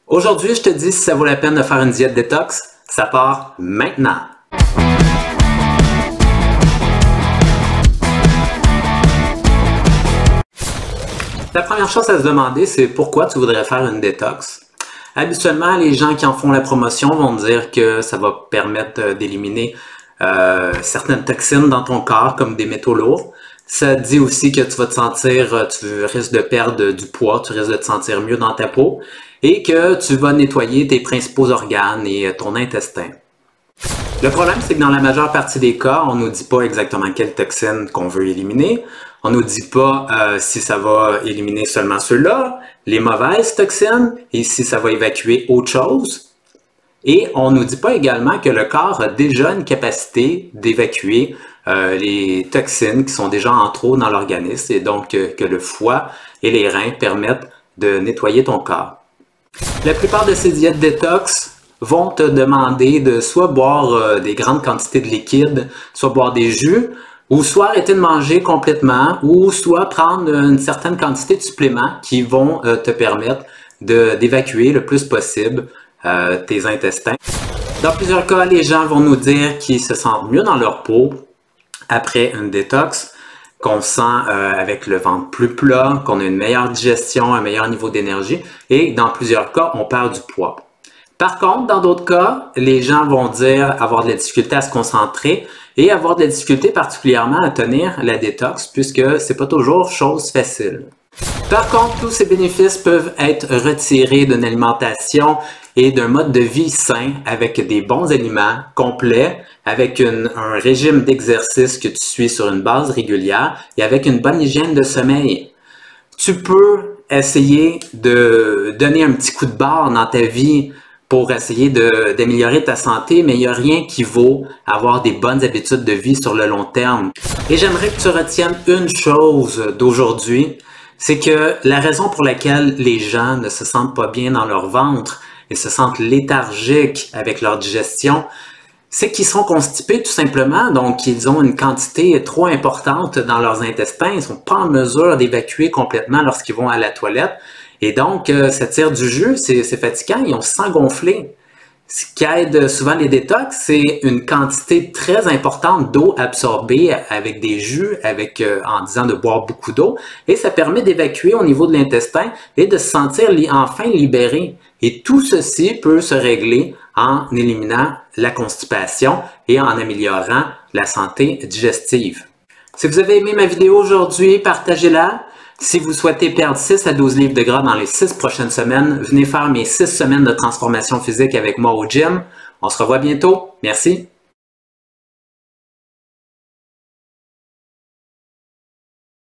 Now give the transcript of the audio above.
Aujourd'hui, je te dis si ça vaut la peine de faire une diète détox. Ça part maintenant. La première chose à se demander, c'est pourquoi tu voudrais faire une détox. Habituellement, les gens qui en font la promotion vont dire que ça va permettre d'éliminer certaines toxines dans ton corps, comme des métaux lourds. Ça dit aussi que tu vas te sentir, tu risques de perdre du poids, tu risques de te sentir mieux dans ta peau et que tu vas nettoyer tes principaux organes et ton intestin. Le problème, c'est que dans la majeure partie des cas, on ne nous dit pas exactement quelle toxine qu'on veut éliminer. On ne nous dit pas si ça va éliminer seulement ceux-là, les mauvaises toxines, et si ça va évacuer autre chose. Et on ne nous dit pas également que le corps a déjà une capacité d'évacuer les toxines qui sont déjà en trop dans l'organisme, et donc que le foie et les reins permettent de nettoyer ton corps. La plupart de ces diètes détox vont te demander de soit boire des grandes quantités de liquide, soit boire des jus, ou soit arrêter de manger complètement, ou soit prendre une certaine quantité de suppléments qui vont te permettre d'évacuer le plus possible tes intestins. Dans plusieurs cas, les gens vont nous dire qu'ils se sentent mieux dans leur peau après une détox, qu'on sent avec le ventre plus plat, qu'on a une meilleure digestion, un meilleur niveau d'énergie, et dans plusieurs cas, on perd du poids. Par contre, dans d'autres cas, les gens vont dire avoir de la difficulté à se concentrer et avoir de la difficulté particulièrement à tenir la détox, puisque c'est pas toujours chose facile. Par contre, tous ces bénéfices peuvent être retirés d'une alimentation et d'un mode de vie sain avec des bons aliments complets, avec un régime d'exercice que tu suis sur une base régulière et avec une bonne hygiène de sommeil. Tu peux essayer de donner un petit coup de barre dans ta vie pour essayer d'améliorer ta santé, mais il n'y a rien qui vaut avoir des bonnes habitudes de vie sur le long terme. Et j'aimerais que tu retiennes une chose d'aujourd'hui, c'est que la raison pour laquelle les gens ne se sentent pas bien dans leur ventre et se sentent léthargiques avec leur digestion, c'est qu'ils sont constipés tout simplement, donc ils ont une quantité trop importante dans leurs intestins, ils ne sont pas en mesure d'évacuer complètement lorsqu'ils vont à la toilette. Et donc, ça tire du jus, c'est fatigant, ils ont se sent gonfler. Ce qui aide souvent les détox, c'est une quantité très importante d'eau absorbée avec des jus, en disant de boire beaucoup d'eau. Et ça permet d'évacuer au niveau de l'intestin et de se sentir enfin libéré. Et tout ceci peut se régler en éliminant la constipation et en améliorant la santé digestive. Si vous avez aimé ma vidéo aujourd'hui, partagez-la. Si vous souhaitez perdre 6 à 12 livres de gras dans les 6 prochaines semaines, venez faire mes 6 semaines de transformation physique avec moi au gym. On se revoit bientôt. Merci.